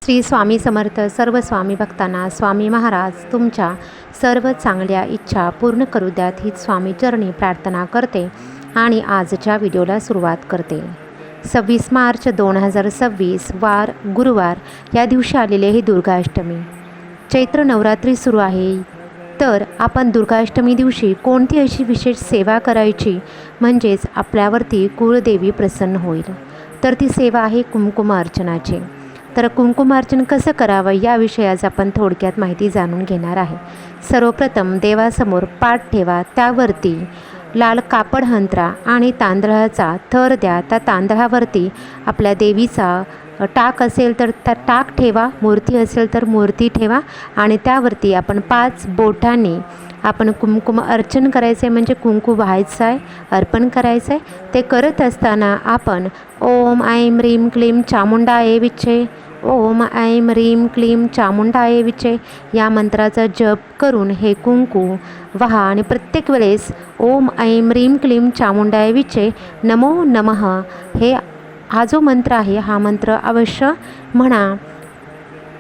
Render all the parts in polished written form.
श्री स्वामी समर्थ. सर्व स्वामी भक्तांना स्वामी महाराज तुमच्या सर्व चांगल्या इच्छा पूर्ण करू द्यात हीच स्वामी चरणी प्रार्थना करते आणि आजच्या व्हिडिओला सुरुवात करते. 26 मार्च 2026 वार गुरुवार या दिवशी आलेले ही दुर्गाष्टमी. चैत्र नवरात्री सुरू आहे. तर आपण दुर्गाष्टमी दिवशी कोणती अशी विशेष सेवा करायची म्हणजेच आपल्यावरती कुळदेवी प्रसन्न होईल. तर ती सेवा आहे कुंकुम अर्चनाची. तर कुंकुमार्चन कसं करावं याविषयी आज आपण थोडक्यात माहिती जाणून घेणार आहे. सर्वप्रथम देवासमोर पाट ठेवा, त्यावरती लाल कापड हंतरा आणि तांदळाचा थर द्या. त्या तांदळावरती आपल्या देवीचा टाक असेल तर त्या टाक ठेवा, मूर्ती असेल तर मूर्ती ठेवा आणि त्यावरती आपण 5 बोटांनी आपण कुंकुम अर्चन करायचं आहे, म्हणजे कुंकू व्हायचं आहे, अर्पण करायचं आहे. ते करत असताना आपण ओम ऐं ह्रीं क्लीं चामुंडाय विचे, ओम ऐं ह्रीं क्लीं चामुंडाय विचे या मंत्राचा जप करून हे कुंकू वहा आणि प्रत्येक वेळेस ओम ऐं ह्रीं क्लीं चामुंडाय विचे नमो नमः हा जो मंत्र आहे हा मंत्र अवश्य म्हणा,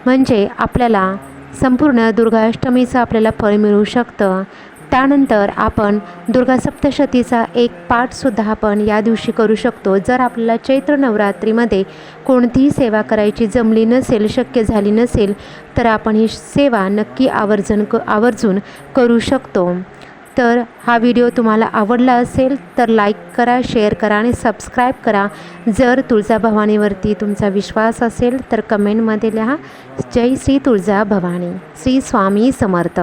म्हणजे आपल्याला संपूर्ण दुर्गाष्टमीचं आपल्याला फळ मिळू शकतं. त्यानंतर आपण दुर्गा सप्तशतीचा एक पाठसुद्धा आपण या दिवशी करू शकतो. जर आपल्याला चैत्र नवरात्रीमध्ये कोणतीही सेवा करायची जमली नसेल, शक्य झाली नसेल, तर आपण ही सेवा नक्की आवर्जून करू शकतो. तर हा व्हिडिओ तुम्हाला आवडला असेल तर लाईक करा, शेअर करा आणि सबस्क्राईब करा. जर तुळजाभवानीवरती तुमचा विश्वास असेल तर कमेंटमध्ये लिहा जय श्री तुळजाभवानी. श्री स्वामी समर्थ.